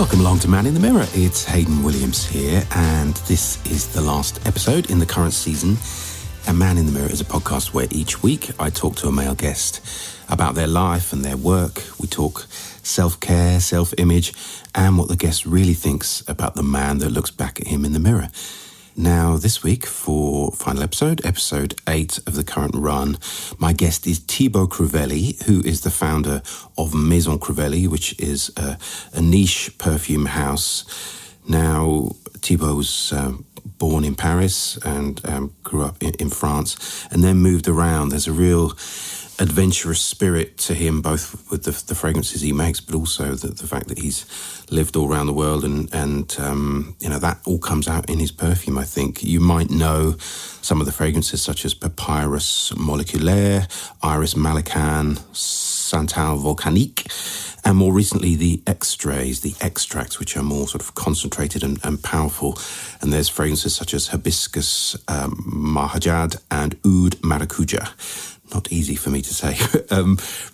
Welcome along to Man in the Mirror. It's Hayden Williams here, and this is the last episode in the current season. And Man in the Mirror is a podcast where each week I talk to a male guest about their life and their work. We talk self-care, self-image, and what the guest really thinks about the man that looks back at him in the mirror. Now, this week, for final episode 8 of the current run, my guest is Thibaud Crivelli, who is the founder of Maison Crivelli, which is a niche perfume house. Now, Thibaud was born in Paris and grew up in France and then moved around. There's a real adventurous spirit to him, both with the fragrances he makes, but also the fact that he's lived all around the world, and that all comes out in his perfume. I think you might know some of the fragrances such as Papyrus Moléculaire, Iris Malikhân, Santal Volcanique, and more recently the extracts, which are more sort of concentrated and powerful. And there's fragrances such as Hibiscus Mahajad and Oud Maracujá. Not easy for me to say.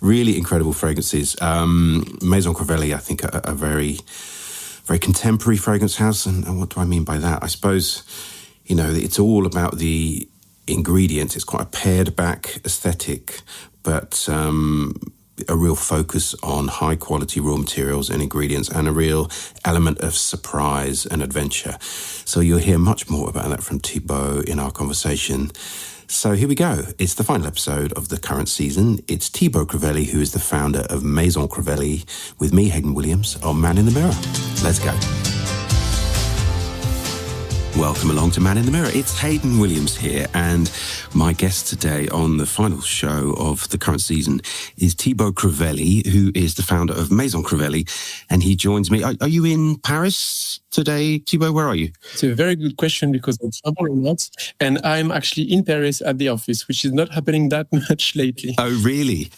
Really incredible fragrances. Maison Crivelli, I think, a very, very contemporary fragrance house. And what do I mean by that? I suppose, it's all about the ingredients. It's quite a pared back aesthetic, but a real focus on high quality raw materials and ingredients, and a real element of surprise and adventure. So you'll hear much more about that from Thibaud in our conversation. So here we go. It's the final episode of the current season. It's Thibaud Crivelli, who is the founder of Maison Crivelli, with me, Hayden Williams, on Man in the Mirror. Let's go. Welcome along to Man in the Mirror. It's Hayden Williams here, and my guest today on the final show of the current season is Thibaud Crivelli, who is the founder of Maison Crivelli, and he joins me. Are you in Paris today, Thibaud? Where are you? It's a very good question because I travel a lot, and I'm actually in Paris at the office, which is not happening that much lately. Oh, really?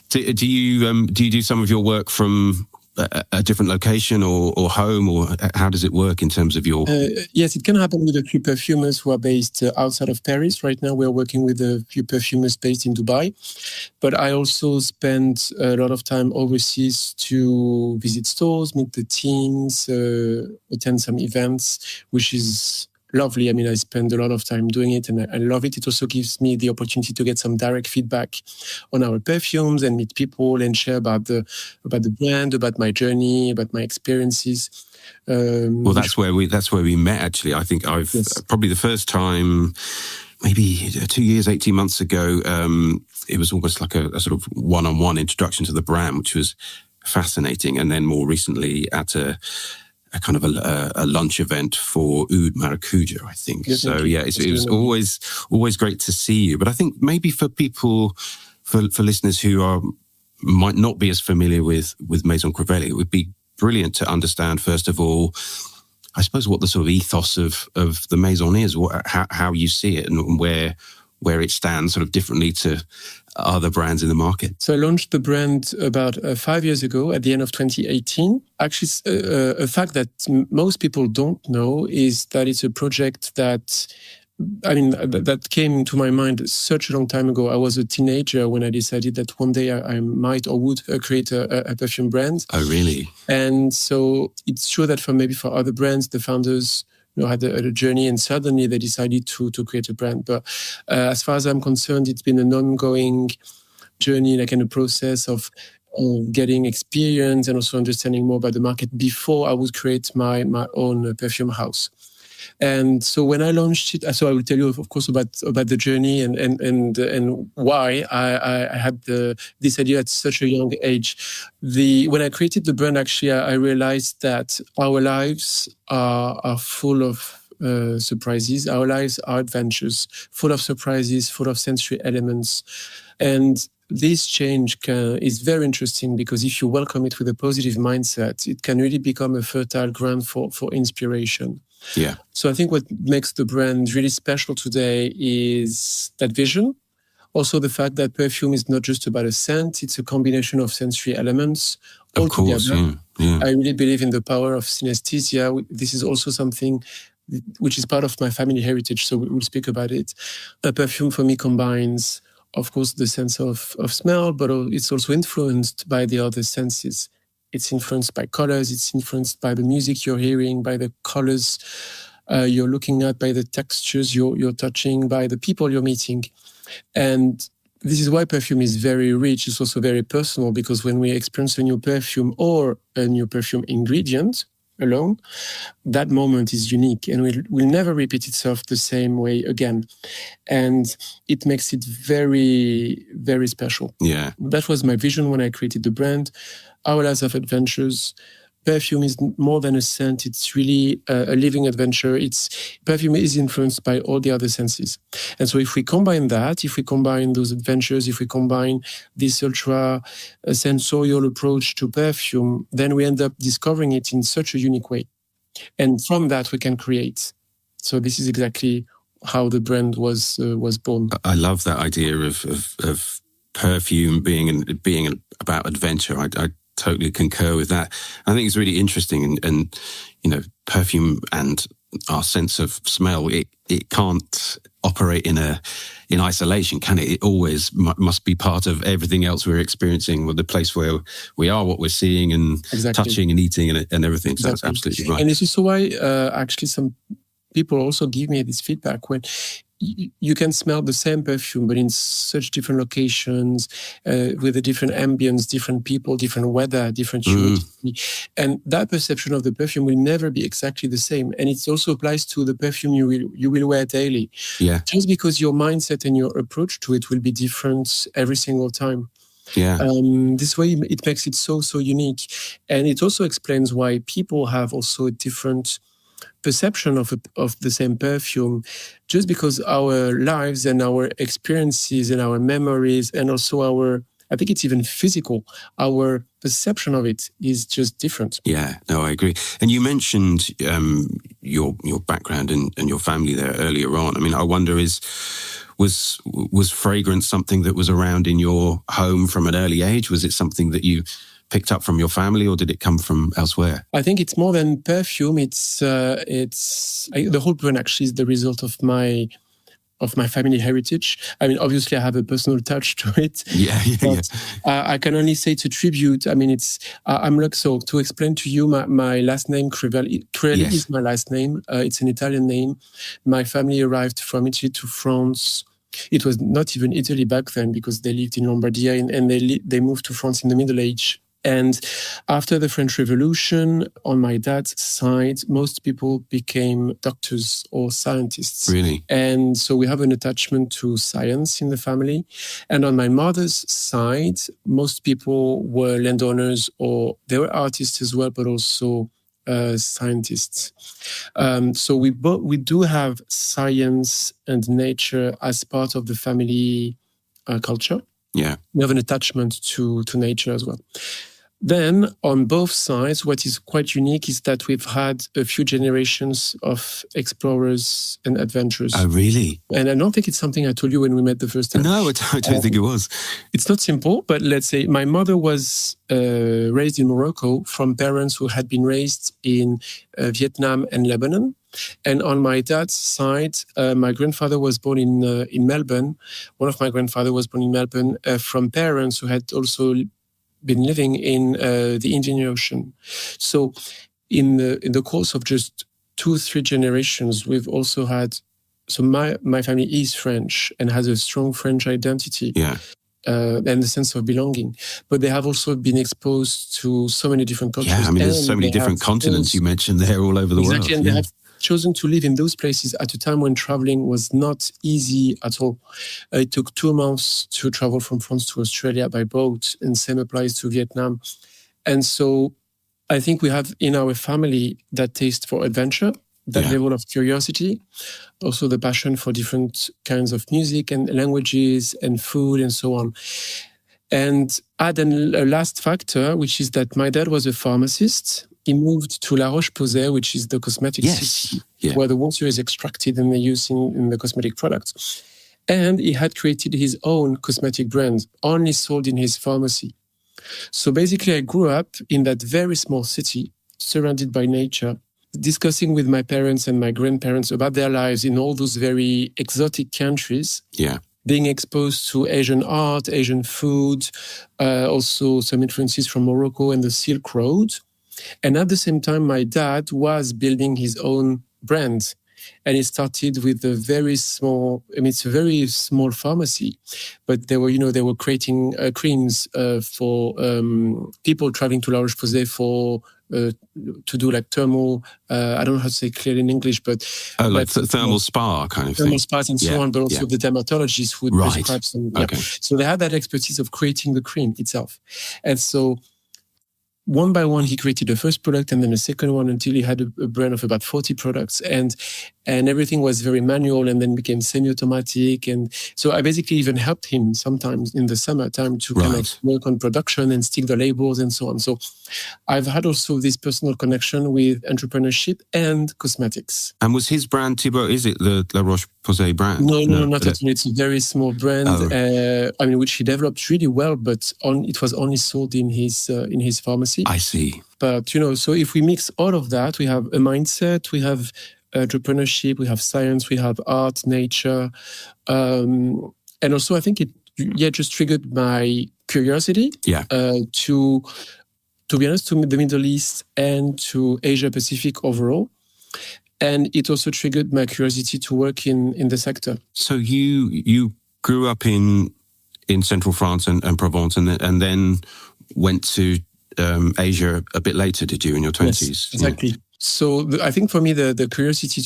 Do you do some of your work from a different location or home, or how does it work in terms of your... Yes, it can happen with a few perfumers who are based outside of Paris. Right now, we're working with a few perfumers based in Dubai. But I also spend a lot of time overseas to visit stores, meet the teams, attend some events, which is lovely. I mean, I spend a lot of time doing it, and I love it. It also gives me the opportunity to get some direct feedback on our perfumes and meet people and share about the brand, about my journey, about my experiences. Well, that's where we met. Actually, I think probably the first time, maybe 2 years, 18 months ago. It was almost like a sort of one-on-one introduction to the brand, which was fascinating. And then more recently at a kind of a lunch event for Oud Maracujá, I think. Yes, so yeah, it was always great to see you. But I think maybe for people, for listeners who might not be as familiar with Maison Crivelli, it would be brilliant to understand, first of all, I suppose, what the sort of ethos of the Maison is, how you see it, and where it stands sort of differently to other brands in the market. So I launched the brand about 5 years ago at the end of 2018. Actually, a fact that most people don't know is that it's a project that came to my mind such a long time ago. I was a teenager when I decided that one day I might or would create a perfume brand. Oh, really? And so it's true that for other brands, the founders had a journey, and suddenly they decided to create a brand. But as far as I'm concerned, it's been an ongoing journey, like in a process of getting experience and also understanding more about the market before I would create my own perfume house. And so when I launched it, so I will tell you, of course, about the journey and why I had this idea at such a young age. When I created the brand, actually, I realized that our lives are full of surprises. Our lives are adventures, full of surprises, full of sensory elements. And this change is very interesting because if you welcome it with a positive mindset, it can really become a fertile ground for inspiration. Yeah. So I think what makes the brand really special today is that vision. Also the fact that perfume is not just about a scent, it's a combination of sensory elements. Of course, yeah. I really believe in the power of synesthesia. This is also something which is part of my family heritage, so we'll speak about it. A perfume for me combines, of course, the sense of smell, but it's also influenced by the other senses. It's influenced by colors. It's influenced by the music you're hearing, by the colors you're looking at, by the textures you're touching, by the people you're meeting. And this is why perfume is very rich. It's also very personal, because when we experience a new perfume or a new perfume ingredient alone, that moment is unique and will never repeat itself the same way again. And it makes it very, very special. Yeah. That was my vision when I created the brand. Our Lives of Adventures. Perfume is more than a scent. It's really a living adventure. Perfume is influenced by all the other senses. And so if we combine that, if we combine those adventures, if we combine this ultra sensorial approach to perfume, then we end up discovering it in such a unique way. And from that, we can create. So this is exactly how the brand was born. I love that idea of perfume being about adventure. I totally concur with that. I think it's really interesting, and perfume and our sense of smell, it can't operate in isolation, can it? It always must be part of everything else we're experiencing, with the place where we are, what we're seeing and touching and eating and everything. So that's absolutely right. And this is why actually some people also give me this feedback when you can smell the same perfume, but in such different locations, with a different ambience, different people, different weather, different humidity. And that perception of the perfume will never be exactly the same. And it also applies to the perfume you will wear daily. Yeah. Just because your mindset and your approach to it will be different every single time. Yeah. This way it makes it so unique. And it also explains why people have also a different perception of the same perfume, just because our lives and our experiences and our memories and also I think it's even physical, our perception of it is just different. Yeah, no, I agree. And you mentioned your background and your family there earlier on. I mean, I wonder, was fragrance something that was around in your home from an early age? Was it something that you picked up from your family, or did it come from elsewhere? I think it's more than perfume. The whole brand actually is the result of my family heritage. I mean, obviously, I have a personal touch to it. Yeah. I can only say it's a tribute. I mean, I'm like, so to explain to you, my last name Crivelli. Crivelli is my last name. It's an Italian name. My family arrived from Italy to France. It was not even Italy back then, because they lived in Lombardia, and they moved to France in the Middle Age. And after the French Revolution, on my dad's side, most people became doctors or scientists. Really? And so we have an attachment to science in the family. And on my mother's side, most people were landowners, or they were artists as well, but also scientists. So we do have science and nature as part of the family culture. Yeah. We have an attachment to nature as well. Then, on both sides, what is quite unique is that we've had a few generations of explorers and adventurers. Oh, really? And I don't think it's something I told you when we met the first time. No, I don't think it was. It's not simple, but let's say my mother was raised in Morocco from parents who had been raised in Vietnam and Lebanon. And on my dad's side, my grandfather was born in Melbourne. One of my grandfathers was born in Melbourne from parents who had also been living in the Indian Ocean. So in the course of just 2-3 generations, we've also had... So my family is French and has a strong French identity. Yeah. And the sense of belonging. But they have also been exposed to so many different cultures. Yeah, I mean, there's so many different continents you mentioned there all over the world. Exactly, and they have chosen to live in those places at a time when traveling was not easy at all. It took 2 months to travel from France to Australia by boat, and same applies to Vietnam. And so I think we have in our family that taste for adventure, that level of curiosity, also the passion for different kinds of music and languages and food and so on. And add a last factor, which is that my dad was a pharmacist. He moved to La Roche, Posay, which is the cosmetic city where the water is extracted and they use in the cosmetic products. And he had created his own cosmetic brand, only sold in his pharmacy. So basically, I grew up in that very small city, surrounded by nature, discussing with my parents and my grandparents about their lives in all those very exotic countries. Yeah. being exposed to Asian art, Asian food, also some influences from Morocco and the Silk Road. And at the same time, my dad was building his own brand. And it started with a very small, it's a very small pharmacy, but they were creating creams for people traveling to La Roche-Posay to do like thermal, I don't know how to say it clearly in English, but... thermal spa kind of thing. Thermal spas and so on, but also the dermatologists would prescribe some... Okay. So they had that expertise of creating the cream itself. And so one by one, he created the first product and then the second one until he had a brand of about 40 products. And everything was very manual and then became semi-automatic. And so I basically even helped him sometimes in the summertime to kind of work on production and stick the labels and so on. So I've had also this personal connection with entrepreneurship and cosmetics. And was his brand, Thibaud, is it the La Roche-Posay brand? No, not at all. It's a very small brand, which he developed really well, but it was only sold in his pharmacy. I see. But, so if we mix all of that, we have a mindset, we have entrepreneurship, we have science, we have art, nature. And also I think it just triggered my curiosity to be honest, to the Middle East and to Asia Pacific overall. And it also triggered my curiosity to work in the sector. So you grew up in central France and Provence and then went to Asia a bit later, did you, in your 20s? Yes, exactly. Yeah. So I think for me, the curiosity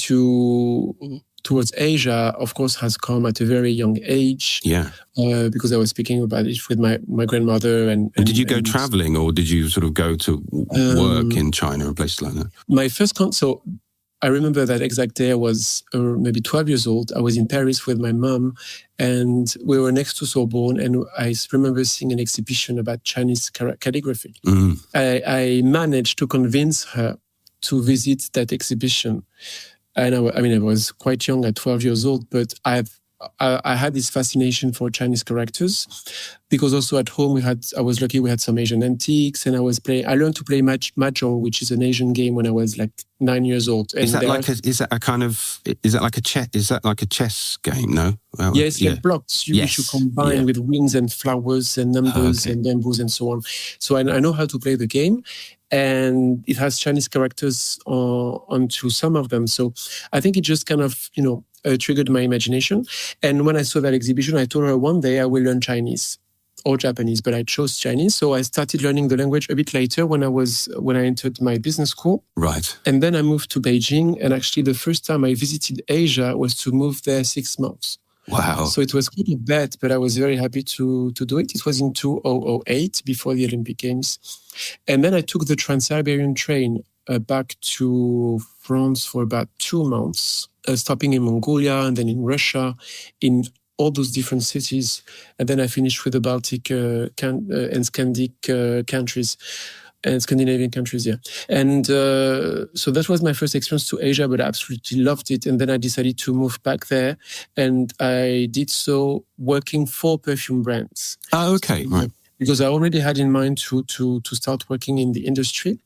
towards Asia, of course, has come at a very young age. Yeah. Because I was speaking about it with my grandmother. And did you go traveling or did you sort of go to work in China or places like that? My first so I remember that exact day. I was maybe 12 years old. I was in Paris with my mom and we were next to Sorbonne. And I remember seeing an exhibition about Chinese calligraphy. Mm. I managed to convince her to visit that exhibition. And I was quite young at 12 years old, but I had this fascination for Chinese characters because also at home I was lucky we had some Asian antiques and I learned to play mahjong, which is an Asian game when I was like 9 years old. And is that like a chess game? No? Well, yes, like blocks which you combine with wings and flowers and numbers and bamboos and so on. So I know how to play the game. And it has Chinese characters onto some of them. So I think it just kind of, triggered my imagination. And when I saw that exhibition, I told her one day I will learn Chinese or Japanese, but I chose Chinese. So I started learning the language a bit later when I entered my business school. Right. And then I moved to Beijing. And actually the first time I visited Asia was to move there 6 months. Wow. So it was quite a bet, but I was very happy to do it. It was in 2008, before the Olympic Games. And then I took the Trans-Siberian train back to France for about 2 months, stopping in Mongolia and then in Russia, in all those different cities. And then I finished with the Baltic and Scandic countries. And Scandinavian countries, yeah. And so that was my first experience to Asia, but I absolutely loved it. And then I decided to move back there. And I did so working for perfume brands. Oh, okay, right. Because I already had in mind to start working in the industry.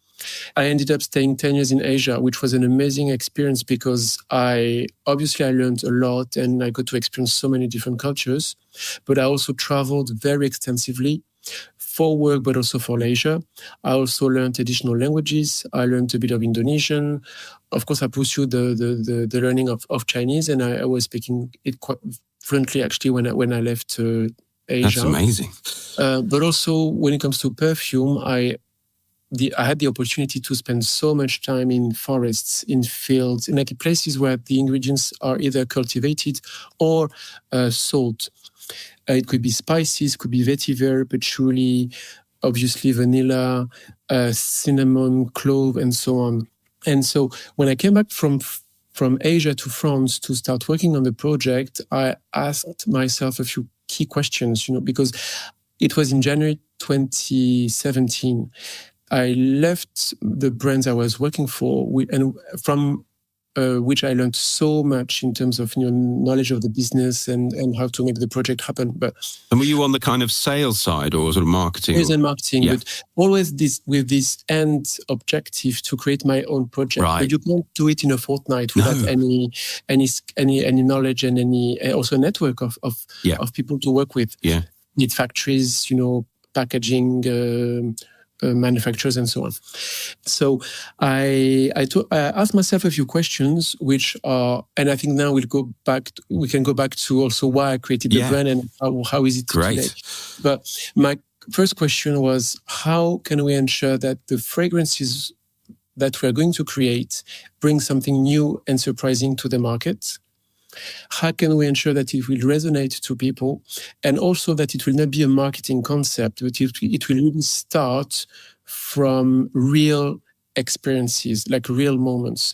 I ended up staying 10 years in Asia, which was an amazing experience because I learned a lot and I got to experience so many different cultures. But I also traveled very extensively for work, but also for leisure. I also learned additional languages. I learned a bit of Indonesian. Of course, I pursued the learning of Chinese, and I was speaking it quite fluently actually when I left Asia. That's amazing. But also when it comes to perfume, I had the opportunity to spend so much time in forests, in fields, in like places where the ingredients are either cultivated or sold. It could be spices, could be vetiver, patchouli, obviously vanilla, cinnamon, clove, and so on. And so when I came back from Asia to France to start working on the project, I asked myself a few key questions, because it was in January 2017. I left the brands I was working for and from which I learned so much in terms of knowledge of the business and how to make the project happen. And were you on the kind of sales side or sort of marketing? Sales and marketing, Yeah. but always with this end objective to create my own project. Right. But you can't do it in a fortnight without any knowledge and any also a network of people to work with. Yeah. Need factories, packaging. Manufacturers and so on. So I asked myself a few questions, which are, and I think now we can go back to also why I created the brand and how is it today. But my first question was, how can we ensure that the fragrances that we're going to create bring something new and surprising to the market? How can we ensure that it will resonate to people, and also that it will not be a marketing concept, but it will really start from real experiences, like real moments?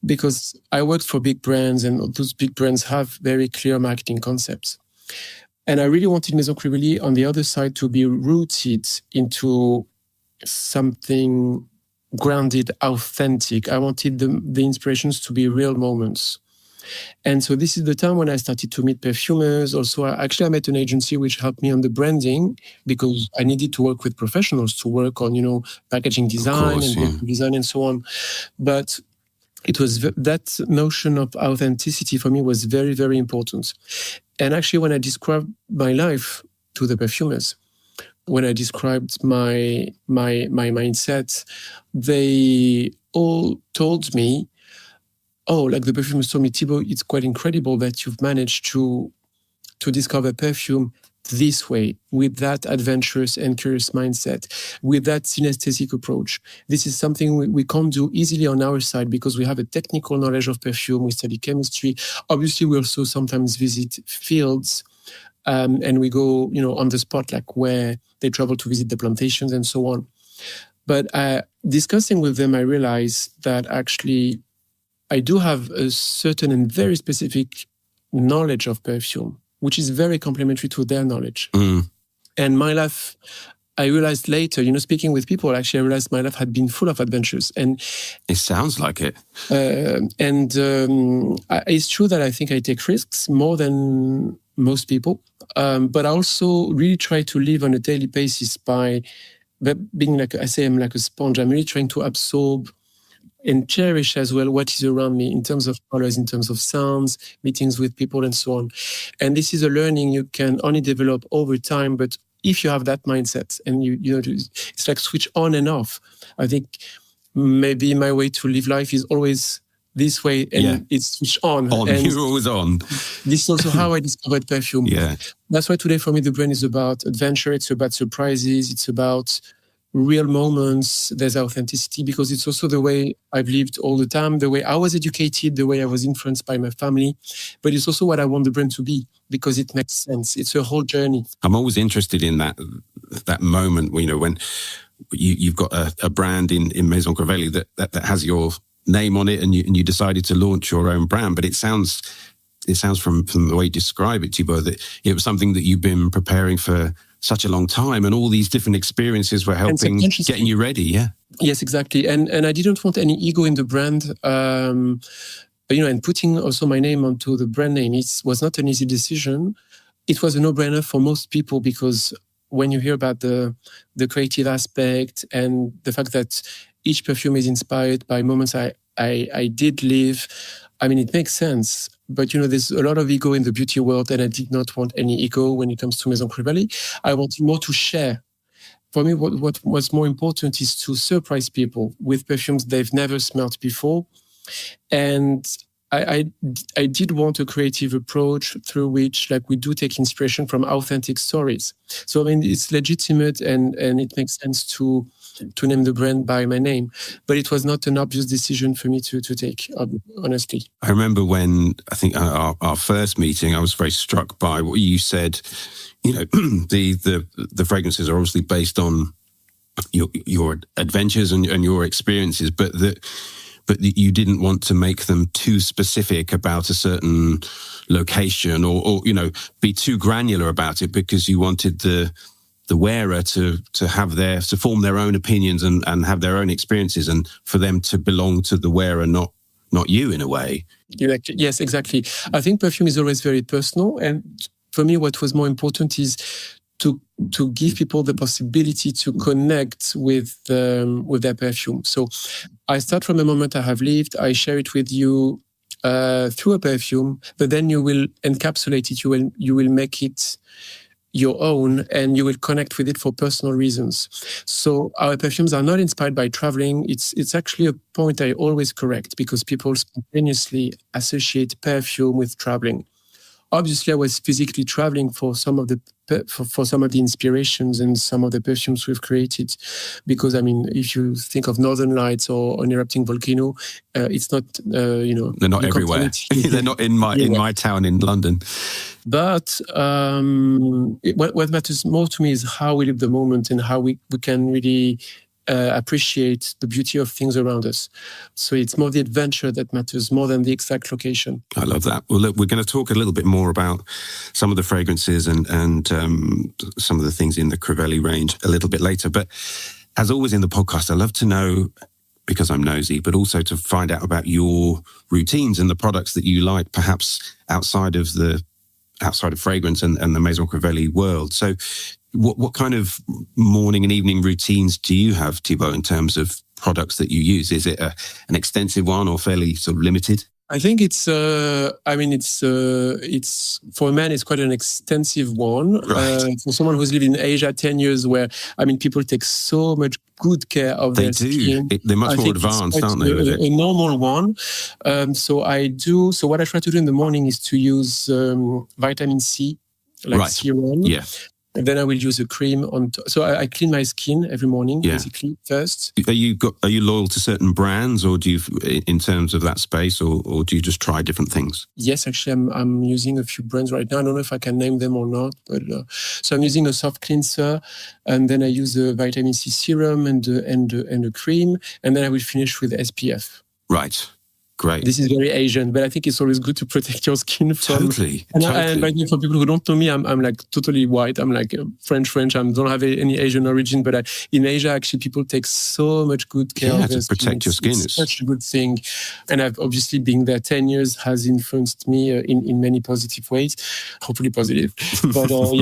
Because I worked for big brands, and those big brands have very clear marketing concepts. And I really wanted Maison Crivelli on the other side to be rooted into something grounded, authentic. I wanted the inspirations to be real moments. And so this is the time when I started to meet perfumers. Also, I met an agency which helped me on the branding, because I needed to work with professionals to work on, packaging design design and so on. But it was that notion of authenticity for me was very, very important. And actually, when I described my life to the perfumers, when I described my mindset, they all told me, like the perfumers told me, Thibaud, it's quite incredible that you've managed to discover perfume this way, with that adventurous and curious mindset, with that synesthetic approach. This is something we can't do easily on our side, because we have a technical knowledge of perfume, we study chemistry. Obviously, we also sometimes visit fields, and we go, on the spot, like where they travel to visit the plantations and so on. But discussing with them, I realized that actually I do have a certain and very specific knowledge of perfume, which is very complementary to their knowledge. Mm. And my life, I realized later, speaking with people, actually, I realized my life had been full of adventures. And it sounds like it. It's true that I think I take risks more than most people. But I also really try to live on a daily basis by being I'm like a sponge. I'm really trying to absorb and cherish as well what is around me in terms of colors, in terms of sounds, meetings with people, and so on. And this is a learning you can only develop over time. But if you have that mindset, and it's like switch on and off. I think maybe my way to live life is always this way, and it's switch on. And you're always on. This is also how I discovered perfume. Yeah, that's why today for me the brand is about adventure. It's about surprises. It's about real moments. There's authenticity, because it's also the way I've lived all the time, the way I was educated, the way I was influenced by my family. But it's also what I want the brand to be, because it makes sense. It's a whole journey. I'm always interested in that moment, when you've got a brand in Maison Crivelli that has your name on it, and you decided to launch your own brand. But it sounds from the way you describe it, Thibaud, that it was something that you've been preparing for such a long time, and all these different experiences were helping getting you ready. Yeah. Yes, exactly. And I didn't want any ego in the brand. And putting also my name onto the brand name, it was not an easy decision. It was a no-brainer for most people, because when you hear about the creative aspect and the fact that each perfume is inspired by moments I did live, it makes sense. But, there's a lot of ego in the beauty world, and I did not want any ego when it comes to Maison Crivelli. I wanted more to share. For me, what was more important is to surprise people with perfumes they've never smelled before. And I did want a creative approach through which, we do take inspiration from authentic stories. So, it's legitimate and it makes sense to name the brand by my name. But it was not an obvious decision for me to take, honestly. I remember when, I think our first meeting, I was very struck by what you said. The fragrances are obviously based on your adventures and your experiences, but you didn't want to make them too specific about a certain location or be too granular about it, because you wanted the wearer to form their own opinions and have their own experiences, and for them to belong to the wearer, not not you in a way. Yes, exactly. I think perfume is always very personal. And for me, what was more important is to give people the possibility to connect with their perfume. So I start from a moment I have lived. I share it with you through a perfume, but then you will encapsulate it. You will make it your own, and you will connect with it for personal reasons. So our perfumes are not inspired by traveling. It's actually a point I always correct, because people spontaneously associate perfume with traveling. Obviously, I was physically traveling for some of the inspirations and some of the perfumes we've created, because I mean, if you think of Northern Lights or an erupting volcano, it's not they're not everywhere. They're not in my town in London. But what matters more to me is how we live the moment and how we can really appreciate the beauty of things around us. So it's more the adventure that matters more than the exact location. I love that. Well, look, we're going to talk a little bit more about some of the fragrances and some of the things in the Crivelli range a little bit later. But as always in the podcast, I love to know, because I'm nosy, but also to find out about your routines and the products that you like, perhaps outside of fragrance and the Maison Crivelli world. So what kind of morning and evening routines do you have, Thibaud, in terms of products that you use? Is it an extensive one or fairly sort of limited? I think it's for a man, it's quite an extensive one. Right. For someone who's lived in Asia 10 years, where, I mean, people take so much good care of their skin. They're much more advanced, aren't they? A normal one. So what I try to do in the morning is to use vitamin C, like Serum. Yeah. And then I will use a cream on top. So I clean my skin every morning, basically, first. Are you loyal to certain brands, or do you, in terms of that space, or do you just try different things? Yes, actually, I'm using a few brands right now. I don't know if I can name them or not, but so I'm using a soft cleanser, and then I use a vitamin C serum and a cream, and then I will finish with SPF. Right. Great. This is very Asian, but I think it's always good to protect your skin from... Totally. And by the way, for people who don't know me, I'm like totally white. I'm like French. I don't have any Asian origin, but in Asia, actually, people take so much good care of their to protect your skin. It's such a good thing. And I've obviously being there 10 years has influenced me in many positive ways, hopefully positive. But so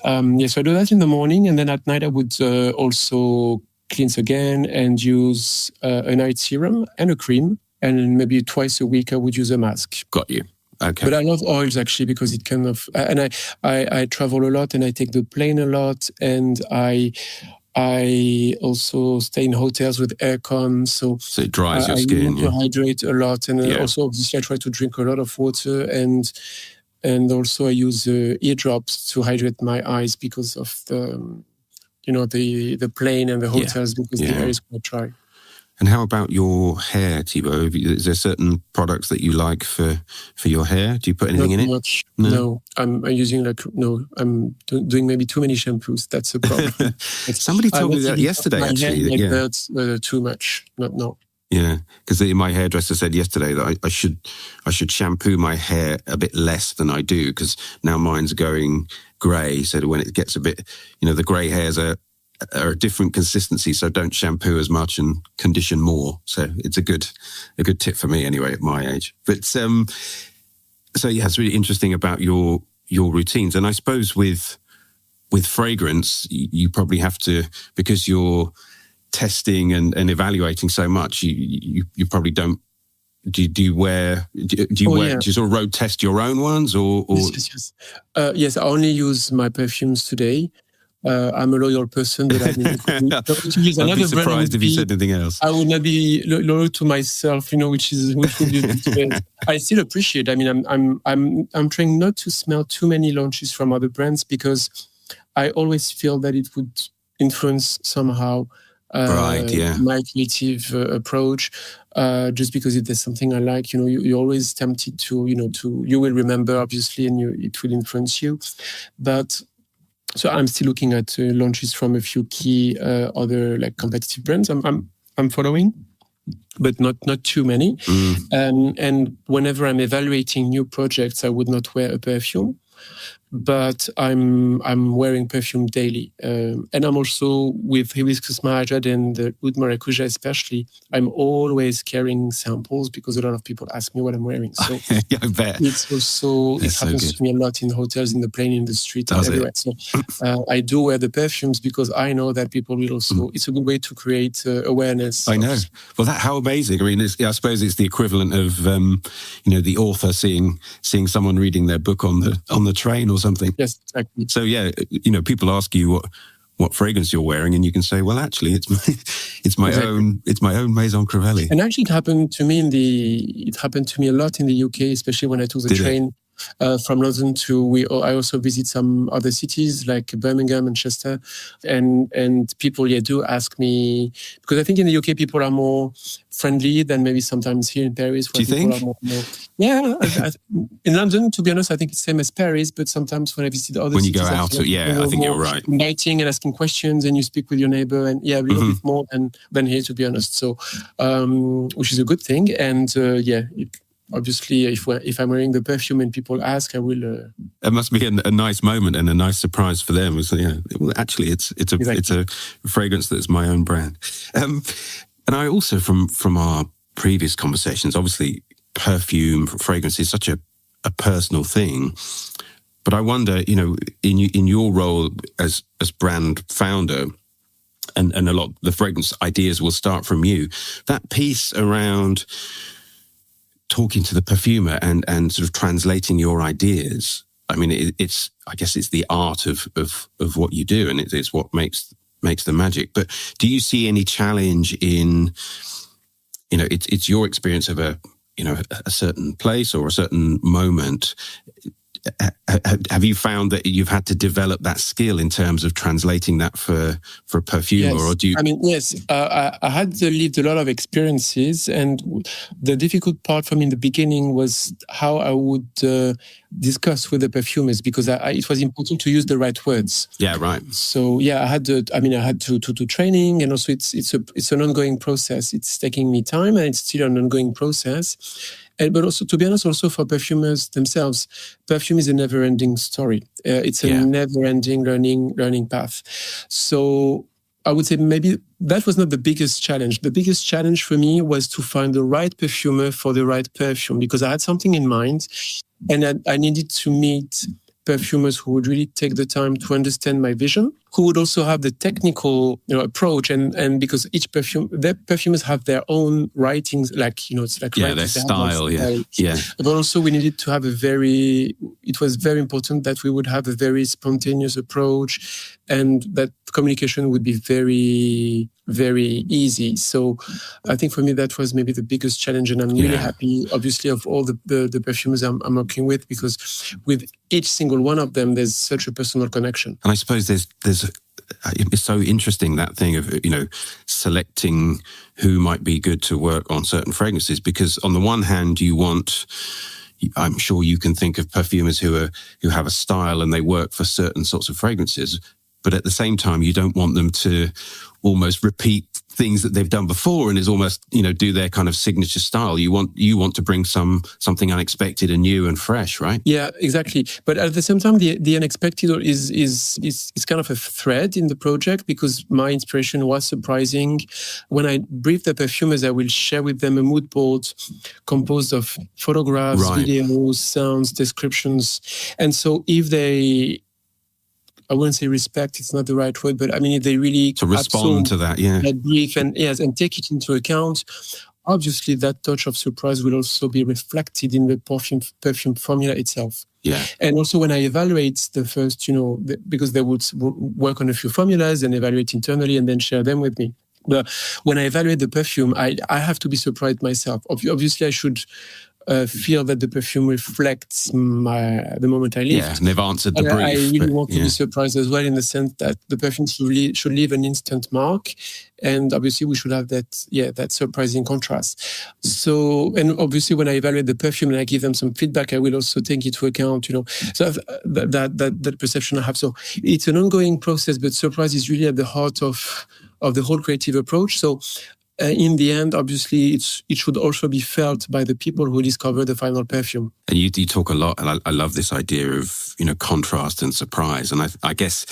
I do that in the morning, and then at night I would also cleanse again and use a night serum and a cream. And maybe twice a week I would use a mask. Got you. Okay. But I love oils actually, because it kind of... And I travel a lot and I take the plane a lot. And I also stay in hotels with aircon. So it dries your skin. I need to hydrate a lot. And also obviously I try to drink a lot of water. And also I use eardrops to hydrate my eyes because of the plane and the hotels, because the air is quite dry. And how about your hair, Thibaud? Is there certain products that you like for your hair? Do you put anything in it? Not much. No. I'm using I'm doing maybe too many shampoos. That's a problem. Somebody told me that yesterday, actually. That's too much. No. Yeah, because my hairdresser said yesterday that I should shampoo my hair a bit less than I do, because now mine's going grey. He said when it gets a bit, the grey hairs are a different consistency, so don't shampoo as much and condition more. So it's a good tip for me anyway at my age. But it's really interesting about your routines. And I suppose with fragrance, you probably have to, because you're testing and evaluating so much, you probably don't. Do you sort of road test your own ones or? Yes. Yes, I only use my perfumes today. I'm a loyal person, but I'd be surprised if you said anything else. I would not be loyal to myself, which would be. I still appreciate. I mean, I'm trying not to smell too many launches from other brands, because I always feel that it would influence somehow my creative approach. Just because if there's something I like, you're always tempted to, you will remember obviously, and it will influence you, but. So I'm still looking at launches from a few key other like competitive brands. I'm following, but not too many. And whenever I'm evaluating new projects, I would not wear a perfume. but I'm wearing perfume daily, and I'm also with Hibiscus Mahajad and the Oud Maracujá especially. I'm always carrying samples because a lot of people ask me what I'm wearing. So yeah, I bet. It's also it happens to me a lot in hotels, in the plane, in the street, and everywhere. So I do wear the perfumes because I know that people will also. It's a good way to create awareness. I know. Well, how amazing! I mean, I suppose it's the equivalent of the author seeing someone reading their book on the train or something. Yes, exactly. So yeah, people ask you what fragrance you're wearing, and you can say, well, actually, it's my own Maison Crivelli. And actually, it happened to me a lot in the UK, especially when I took the train from London to. I also visit some other cities like Birmingham and Chester, and people do ask me, because I think in the UK people are more friendly than maybe sometimes here in Paris. Do you think? Are more, yeah, in London, to be honest, I think it's the same as Paris. But sometimes when I visit other cities, when you go out, I think you're right. Inviting and asking questions, and you speak with your neighbor, and a little bit more than here, to be honest. So, which is a good thing, and obviously, if I'm wearing the perfume and people ask, I will. It must be a nice moment and a nice surprise for them. So, well, actually, it's a fragrance that's my own brand. And I also, from our previous conversations, obviously, perfume, fragrance is such a personal thing. But I wonder, in your role as brand founder, and a lot of the fragrance ideas will start from you. That piece around talking to the perfumer and sort of translating your ideas. I mean, I guess it's the art of what you do, and it's what makes the magic. But do you see any challenge in, it's your experience of a certain place or a certain moment. Have you found that you've had to develop that skill in terms of translating that for a perfumer? Yes. Or do you? I mean, yes, I had lived a lot of experiences, and the difficult part for me in the beginning was how I would discuss with the perfumers, because it was important to use the right words. Yeah, right. So I had to do training, and also it's an ongoing process. It's taking me time, and it's still an ongoing process. But also, to be honest, also for perfumers themselves, perfume is a never-ending story. It's a never-ending learning path. So I would say maybe that was not the biggest challenge. The biggest challenge for me was to find the right perfumer for the right perfume, because I had something in mind, and I needed to meet perfumers who would really take the time to understand my vision, who would also have the technical approach, and because each perfumers have their own writings, it's like their style, But also we needed to have it was very important that we would have a very spontaneous approach, and that communication would be very, very easy. So I think for me that was maybe the biggest challenge, and I'm really happy, obviously, of all the perfumers I'm working with, because with each single one of them there's such a personal connection. And I suppose it's so interesting, that thing of selecting who might be good to work on certain fragrances, because on the one hand I'm sure you can think of perfumers who have a style and they work for certain sorts of fragrances, but at the same time you don't want them to almost repeat things that they've done before and is almost do their kind of signature style. You want to bring something unexpected and new and fresh, right? Yeah, exactly. But at the same time, the unexpected is kind of a thread in the project, because my inspiration was surprising. When I brief the perfumers, I will share with them a mood board composed of photographs, videos, sounds, descriptions, and so if they, I wouldn't say respect, it's not the right word, but I mean, if they really to respond to that, that brief and take it into account, obviously that touch of surprise will also be reflected in the perfume formula itself. Yeah. And also when I evaluate the first, because they would work on a few formulas and evaluate internally and then share them with me. But when I evaluate the perfume, I have to be surprised myself. Obviously, I should feel that the perfume reflects the moment I lived. Yeah, and they've answered the brief. I really want to be surprised as well, in the sense that the perfume should leave an instant mark, and obviously we should have that surprising contrast. So, and obviously when I evaluate the perfume and I give them some feedback, I will also take into account, so that perception I have. So it's an ongoing process, but surprise is really at the heart of the whole creative approach. So in the end, obviously, it should also be felt by the people who discover the final perfume. And you talk a lot, and I love this idea of, contrast and surprise. And I guess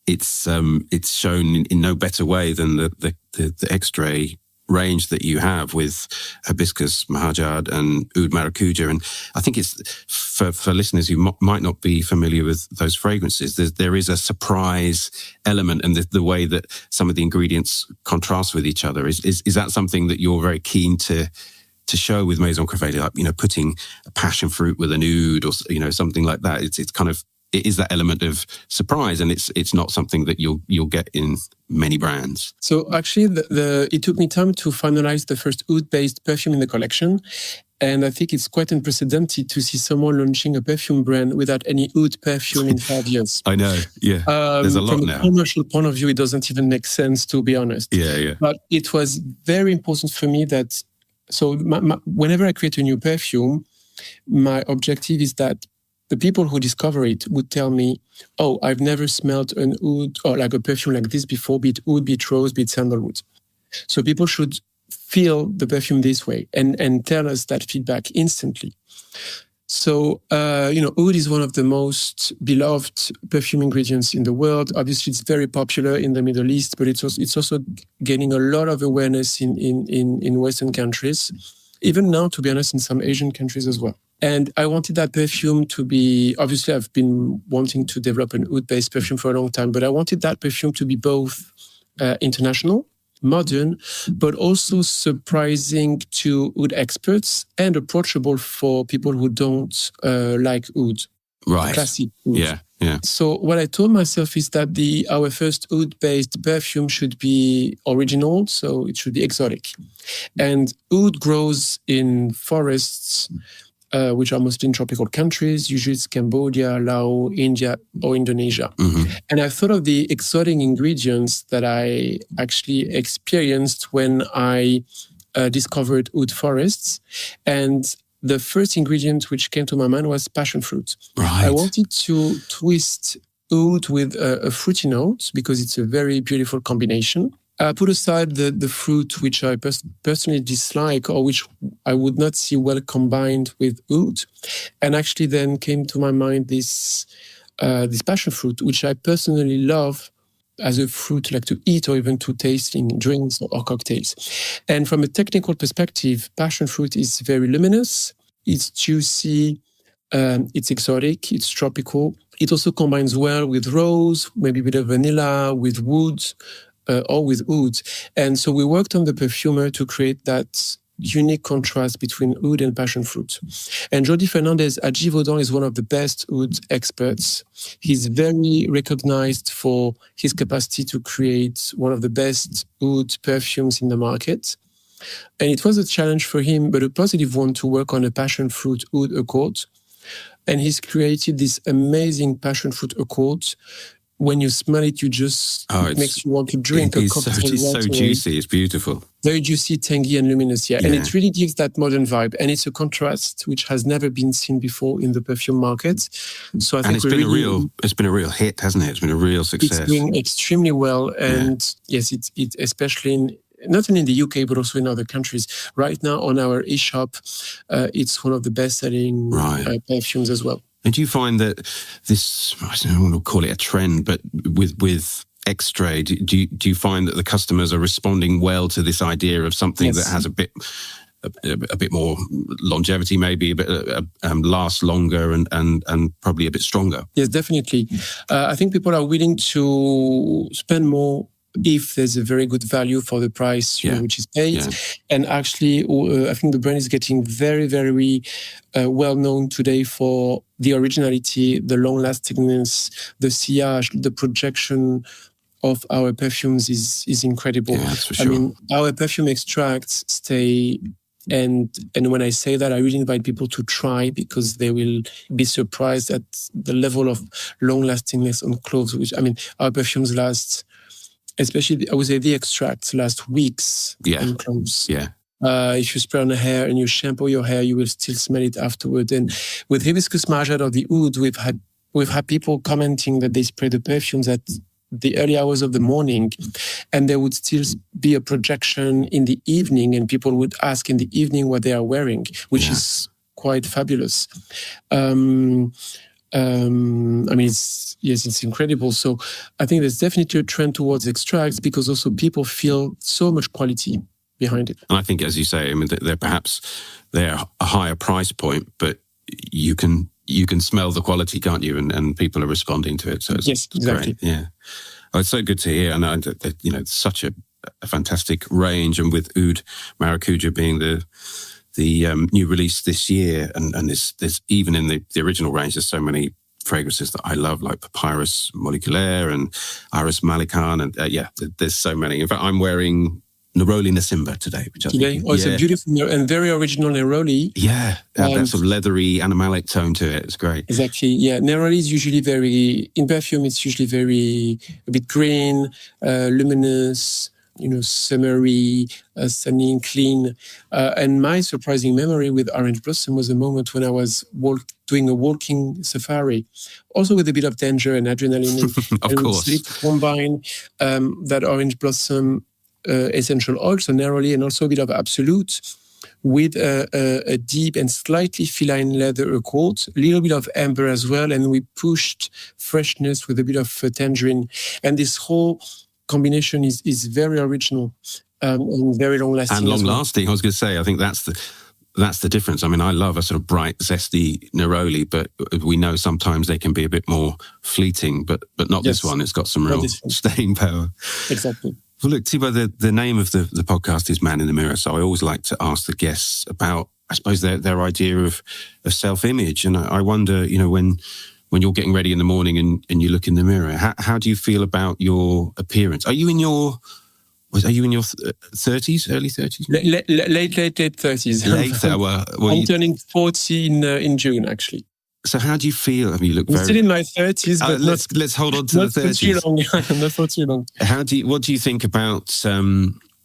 it's shown in no better way than the extrait range that you have with Hibiscus Mahajad and Oud Maracujá. And I think it's for listeners who might not be familiar with those fragrances, there is a surprise element, and the way that some of the ingredients contrast with each other. Is that something that you're very keen to show with Maison Crivelli, like, putting a passion fruit with an oud or, something like that? It's kind of, it is that element of surprise, and it's not something that you'll get in many brands. So actually, it took me time to finalize the first oud-based perfume in the collection, and I think it's quite unprecedented to see someone launching a perfume brand without any oud perfume in 5 years. I know, yeah. There's a lot now. From a commercial point of view, it doesn't even make sense, to be honest. Yeah. But it was very important for me that, so whenever I create a new perfume, my objective is that the people who discover it would tell me, oh, I've never smelled an oud or like a perfume like this before, be it oud, be it rose, be it sandalwood. So people should feel the perfume this way and tell us that feedback instantly. So, oud is one of the most beloved perfume ingredients in the world. Obviously, it's very popular in the Middle East, but it's also gaining a lot of awareness in Western countries. Even now, to be honest, in some Asian countries as well. And I wanted that perfume to be, obviously I've been wanting to develop an oud-based perfume for a long time, but I wanted that perfume to be both international, modern, but also surprising to oud experts and approachable for people who don't like oud. Right. Classic oud. Yeah. So what I told myself is that our first oud-based perfume should be original, so it should be exotic. And oud grows in forests, which are mostly in tropical countries. Usually it's Cambodia, Laos, India, or Indonesia. Mm-hmm. And I thought of the exotic ingredients that I actually experienced when I discovered oud forests. And the first ingredient which came to my mind was passion fruit. Right. I wanted to twist oud with a fruity note because it's a very beautiful combination. I put aside the fruit which I personally dislike or which I would not see well combined with oud, and actually then came to my mind this passion fruit, which I personally love as a fruit like to eat or even to taste in drinks or cocktails. And from a technical perspective, passion fruit is very luminous, it's juicy, it's exotic, it's tropical. It also combines well with rose, maybe a bit of vanilla, with wood, or with oud. And so we worked on the perfumer to create that unique contrast between oud and passion fruit. And Jody Fernandez at Givaudan is one of the best oud experts. He's very recognized for his capacity to create one of the best oud perfumes in the market. And it was a challenge for him, but a positive one, to work on a passion fruit oud accord. And he's created this amazing passion fruit accord. When you smell it, it makes you want to drink a cocktail. It's so juicy, it's beautiful. Very juicy, tangy, and luminous, yeah. And it really gives that modern vibe. And it's a contrast which has never been seen before in the perfume market. So I think it's been a real hit, hasn't it? It's been a real success. It's doing extremely well. And yes, it especially not only in the UK, but also in other countries. Right now on our e-shop, it's one of the best-selling perfumes as well. And do you find that this, I don't want to call it a trend, but with extrait, do you find that the customers are responding well to this idea of something that has a bit more longevity, maybe a bit lasts longer and probably a bit stronger? Yes, definitely. I think people are willing to spend more if there's a very good value for the price which is paid. Yeah. And actually, I think the brand is getting very, very well known today for the originality, the long-lastingness, the sillage, the projection of our perfumes is incredible. Yeah, that's for sure. I mean, our perfume extracts stay... And when I say that, I really invite people to try, because they will be surprised at the level of long-lastingness on clothes, which, I mean, our perfumes last... Especially, I would say the extracts last weeks on clothes. Yeah. If you spray on the hair and you shampoo your hair, you will still smell it afterward. And with Hibiscus Mahajad or the oud, we've had people commenting that they spray the perfumes that the early hours of the morning, and there would still be a projection in the evening, and people would ask in the evening what they are wearing, which is quite fabulous. It's incredible. So I think there's definitely a trend towards extracts because also people feel so much quality behind it. And I think, as you say, I mean, they're a higher price point, but you can smell the quality, can't you? And people are responding to it. So it's exactly. Great. Yeah. Oh, it's so good to hear. And it's such a fantastic range. And with Oud Maracujá being the new release this year, and there's even in the original range, there's so many fragrances that I love, like Papyrus Moleculaire and Iris Malikhân, and there's so many. In fact, I'm wearing Neroli Nasimba today, which I think it's a beautiful and very original Neroli. Yeah, that sort of leathery animalic tone to it. It's great. Exactly. Yeah, Neroli is usually in perfume. It's usually a bit green, luminous, summery, sunny and clean. And my surprising memory with Orange Blossom was a moment when I was doing a walking safari, also with a bit of danger and adrenaline. Of course. To combine that Orange Blossom essential oil, so Neroli, and also a bit of Absolute, with a deep and slightly feline leather accord, a little bit of amber as well, and we pushed freshness with a bit of tangerine. And this whole combination is very original and very long-lasting. And long-lasting, I was going to say, I think that's the difference. I mean, I love a sort of bright, zesty Neroli, but we know sometimes they can be a bit more fleeting, but not this one. It's got some real staying power. Exactly. Well, look, Thibaud, the name of the podcast is Man in the Mirror, so I always like to ask the guests about, I suppose, their idea of self-image. And I wonder, when you're getting ready in the morning and you look in the mirror, how do you feel about your appearance? Are you in your 30s, early 30s? Late 30s. I'm turning 40 in June, actually. So how do you feel? I mean, you look very... I'm still in my 30s, but let's hold on to the 30s. Not for too long. What do you think about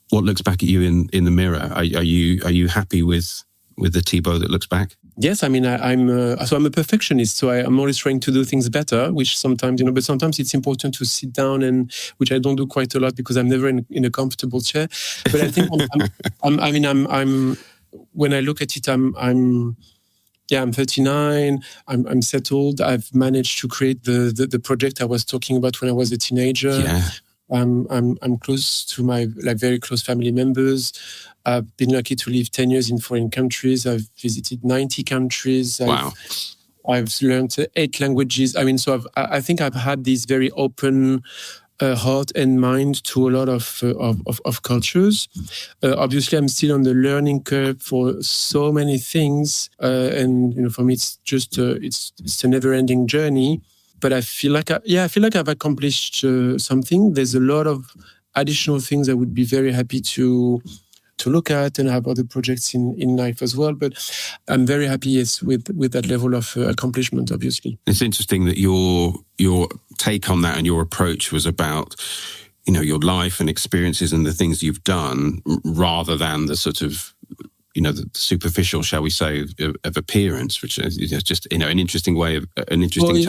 what looks back at you in the mirror? Are you happy with the Thibaud that looks back? Yes, I mean, I'm a perfectionist, so I'm always trying to do things better, which sometimes, but sometimes it's important to sit down, and which I don't do quite a lot because I'm never in a comfortable chair. But I think I'm when I look at it, I'm 39. I'm settled. I've managed to create the project I was talking about when I was a teenager. Yeah. I'm close to my very close family members. I've been lucky to live 10 years in foreign countries. I've visited 90 countries. Wow. I've learned 8 languages. I mean, so I think I've had this very open heart and mind to a lot of cultures. Obviously, I'm still on the learning curve for so many things, and for me, it's just it's a never-ending journey. But I feel like I've accomplished something. There's a lot of additional things I would be very happy to look at, and have other projects in life as well. But I'm very happy, with that level of accomplishment, obviously. It's interesting that your take on that and your approach was about, your life and experiences and the things you've done, rather than the sort of, the superficial, shall we say, of appearance, which is just, an interesting way of an interesting.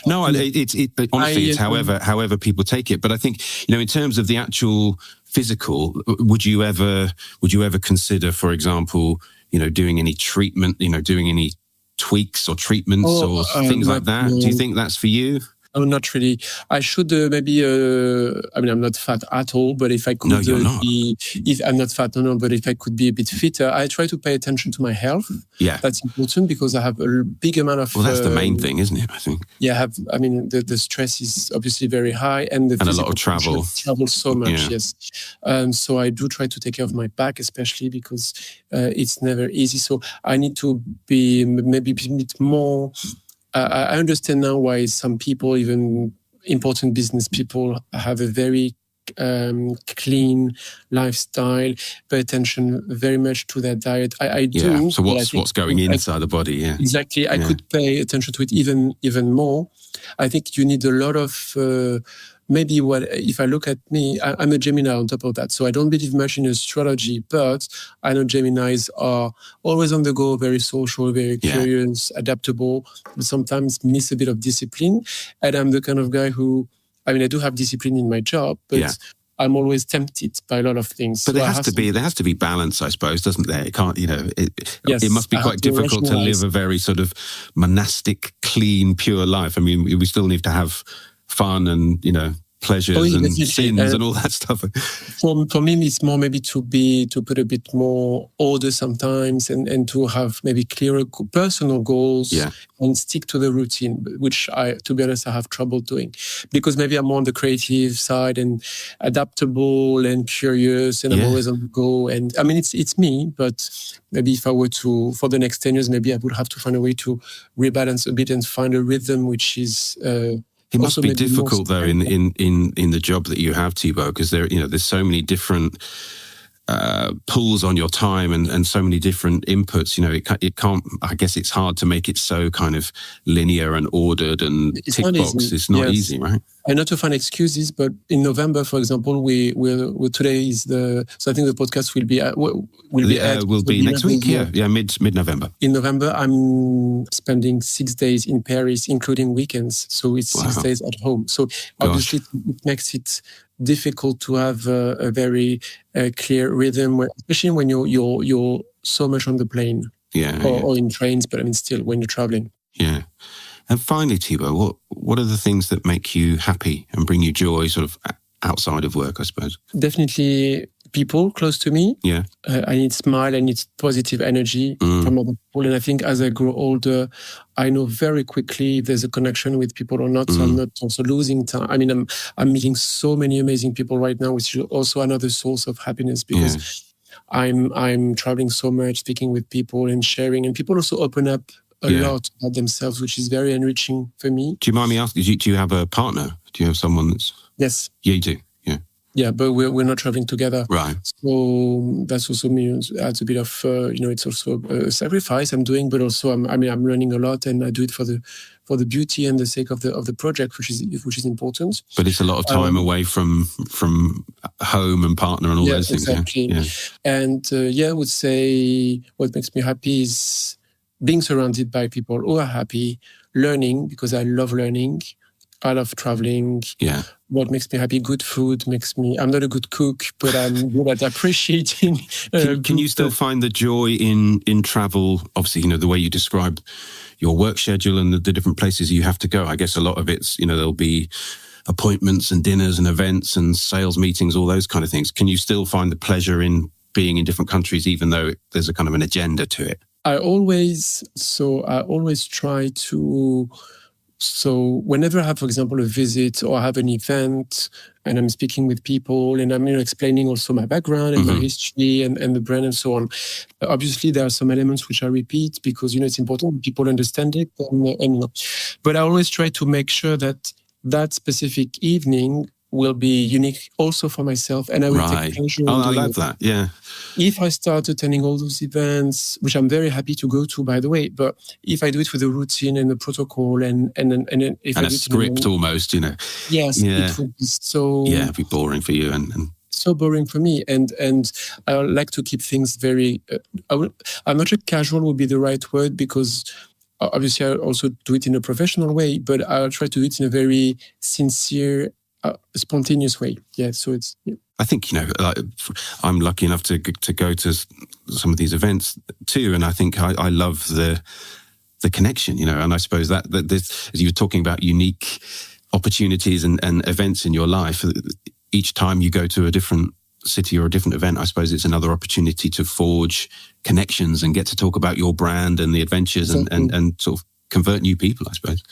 No. Honestly, it's however people take it. But I think, in terms of the actual physical, would you ever consider, for example, doing any treatment, doing any tweaks or treatments or things like that? Do you think that's for you? Oh, not really. I should maybe. I'm not fat at all, but if I could, no, you're not. If I'm not fat, no. But if I could be a bit fitter, I try to pay attention to my health. Yeah, that's important because I have a big amount of. Well, that's the main thing, isn't it? I think. Yeah, the stress is obviously very high, and a lot of travel. Travel so much, yes. So I do try to take care of my back, especially because it's never easy. So I need to be maybe a bit more. I understand now why some people, even important business people, have a very clean lifestyle, pay attention very much to their diet. I do. Yeah. So what's going inside the body? Yeah, exactly. I could pay attention to it even more. I think you need a lot of. Maybe if I look at me, I'm a Gemini on top of that. So I don't believe much in astrology, but I know Geminis are always on the go, very social, very curious, adaptable, but sometimes miss a bit of discipline. And I'm the kind of guy who I mean, I do have discipline in my job, but I'm always tempted by a lot of things. But there has to be balance, I suppose, doesn't there? It can't, Yes, it must be quite difficult to live a very sort of monastic, clean, pure life. I mean, we still need to have fun and, pleasures and sins and all that stuff. For me, it's more maybe to put a bit more order sometimes and to have maybe clearer personal goals and stick to the routine, which to be honest, I have trouble doing because maybe I'm more on the creative side and adaptable and curious and I'm always on the go. And I mean, it's me, but maybe if I were to, for the next 10 years, maybe I would have to find a way to rebalance a bit and find a rhythm, which is, it must be difficult though in the job that you have, Thibaud, because there's so many different pulls on your time and so many different inputs. It can't. I guess it's hard to make it so kind of linear and ordered and tick box. It's not easy, right? And not to find excuses, but in November, for example, today is so I think the podcast will be next week. Yeah, mid-November. In November, I'm spending 6 days in Paris, including weekends. So it's 6 days at home. So obviously, it makes it difficult to have a very clear rhythm, especially when you're so much on the plane, or in trains. But I mean, still, when you're traveling. Yeah. And finally, Thibaud, what are the things that make you happy and bring you joy, sort of outside of work, I suppose? Definitely people close to me. Yeah. I need smile, I need positive energy from other people. And I think as I grow older, I know very quickly if there's a connection with people or not. So I'm not also losing time. I mean, I'm meeting so many amazing people right now, which is also another source of happiness because I'm traveling so much, speaking with people and sharing. And people also open up a lot about themselves, which is very enriching for me. Do you mind me asking, do you have a partner? Do you have someone that's... Yes. Yeah, you do, yeah. Yeah, but we're not traveling together. Right. So that's also adds a bit of, it's also a sacrifice I'm doing, but also I'm learning a lot and I do it for the beauty and the sake of the project, which is important. But it's a lot of time away from home and partner and all those things. Exactly. Yeah. And I would say what makes me happy is being surrounded by people who are happy, learning, because I love learning. I love traveling. Yeah. What makes me happy? Good food makes me... I'm not a good cook, but I'm good at appreciating... Can you still find the joy in travel? Obviously, the way you describe your work schedule and the different places you have to go. I guess a lot of it's, there'll be appointments and dinners and events and sales meetings, all those kind of things. Can you still find the pleasure in being in different countries, even though there's a kind of an agenda to it? I always try to... So whenever I have, for example, a visit or I have an event and I'm speaking with people and I'm explaining also my background and my history and the brand and so on, obviously there are some elements which I repeat because, it's important people understand it. But I always try to make sure that specific evening will be unique also for myself and I will take pleasure in doing I love that, yeah. If I start attending all those events, which I'm very happy to go to, by the way, but if I do it with a routine and a protocol and if and I a do script it almost, Yes, it would be so... Yeah, it'd be boring for you and so boring for me. And I like to keep things very... I'm not sure casual would be the right word because... Obviously, I also do it in a professional way, but I'll try to do it in a very sincere, spontaneous way. Yeah, so it's... Yeah. I think, I'm lucky enough to go to some of these events too, and I think I love the connection, and I suppose that this, as you were talking about unique opportunities and events in your life, each time you go to a different city or a different event, I suppose it's another opportunity to forge connections and get to talk about your brand and the adventures and sort of convert new people, I suppose.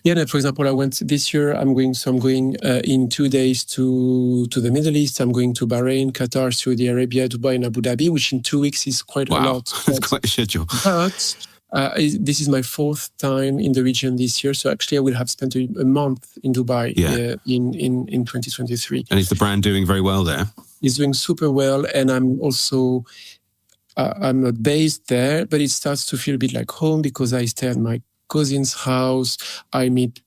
Yeah, no, for example, I went this year, I'm going in 2 days to the Middle East. I'm going to Bahrain, Qatar, Saudi Arabia, Dubai and Abu Dhabi, which in 2 weeks is quite a lot. That's quite a schedule. But this is my 4th time in the region this year. So actually I will have spent a month in Dubai in 2023. And is the brand doing very well there? It's doing super well. And I'm also... I'm not based there, but it starts to feel a bit like home because I stay at my cousin's house. I meet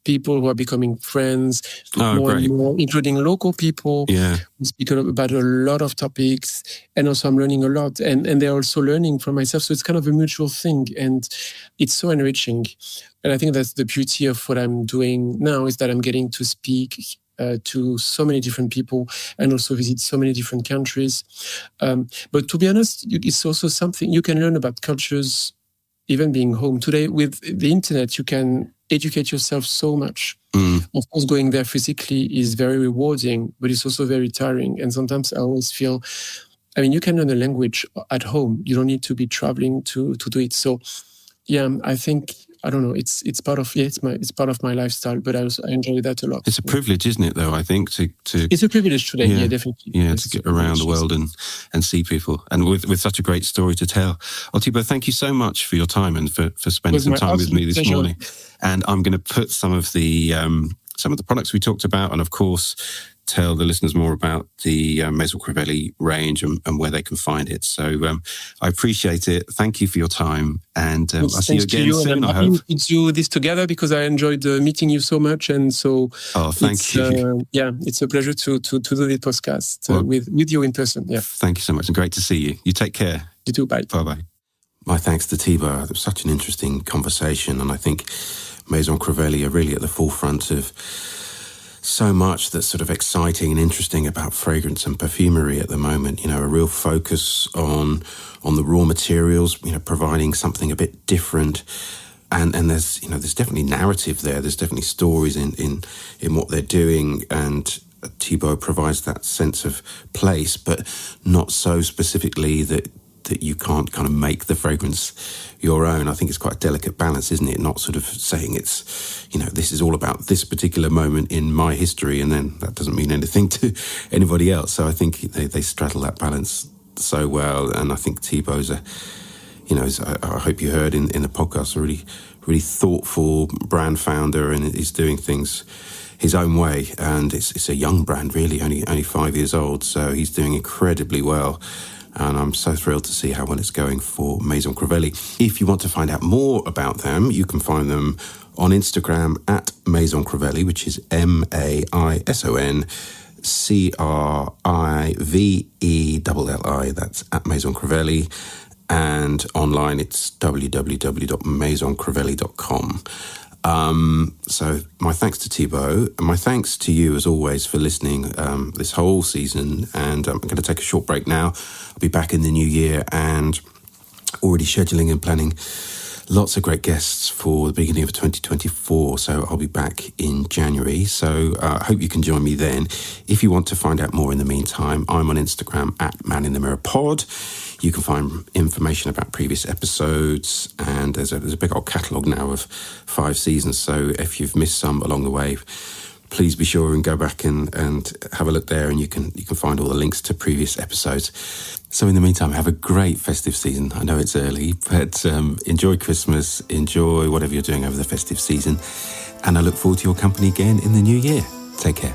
people who are becoming friends, more and more, including local people. Yeah. We speak about a lot of topics. And also I'm learning a lot. And they're also learning from myself. So it's kind of a mutual thing. And it's so enriching. And I think that's the beauty of what I'm doing now, is that I'm getting to speak to so many different people and also visit so many different countries. But to be honest, it's also something you can learn about cultures, even being home. Today, with the internet, you can educate yourself so much. Of course, going there physically is very rewarding, but it's also very tiring. And sometimes I always feel, you can learn a language at home. You don't need to be traveling to do it. So, I think, I don't know, it's part of it's part of my lifestyle, but I enjoy that a lot. It's a privilege, isn't it, though, I think, to it's a privilege today, definitely. Yeah, to get around the world and see people, and with such a great story to tell. Well, Thibaud, thank you so much for your time and for spending some time with me this morning. And I'm going to put some of the products we talked about, and of course, tell the listeners more about the Maison Crivelli range and where they can find it. So I appreciate it. Thank you for your time, and I'll see you again soon, I hope. To do this together, because I enjoyed meeting you so much, and so thank you. It's a pleasure to do this podcast with you in person. Yeah, thank you so much, and great to see you. You take care. You too. Bye. Bye. My thanks to Thibaud. It was such an interesting conversation, and I think Maison Crivelli are really at the forefront of so much that's sort of exciting and interesting about fragrance and perfumery at the moment. A real focus on the raw materials, providing something a bit different. And there's definitely narrative there. There's definitely stories in what they're doing, and Thibaud provides that sense of place, but not so specifically that you can't kind of make the fragrance your own. I think it's quite a delicate balance, isn't it? Not sort of saying it's, this is all about this particular moment in my history, and then that doesn't mean anything to anybody else. So I think they straddle that balance so well. And I think Thibaud's I hope you heard in the podcast, a really, really thoughtful brand founder, and he's doing things his own way. And it's a young brand, really, only 5 years old. So he's doing incredibly well. And I'm so thrilled to see how well it's going for Maison Crivelli. If you want to find out more about them, you can find them on Instagram at Maison Crivelli, which is MaisonCrivelli. That's at Maison Crivelli. And online, it's www.maisoncrivelli.com. So my thanks to Thibaud, and my thanks to you as always for listening this whole season. And I'm going to take a short break now. I'll be back in the new year and already scheduling and planning lots of great guests for the beginning of 2024. So I'll be back in January. So I hope you can join me then. If you want to find out more in the meantime, I'm on Instagram at Man in the Mirror Pod. You can find information about previous episodes, and there's a big old catalogue now of 5 seasons. So if you've missed some along the way, please be sure and go back and have a look there, and you can find all the links to previous episodes. So in the meantime, have a great festive season. I know it's early, but enjoy Christmas, enjoy whatever you're doing over the festive season, and I look forward to your company again in the new year. Take care.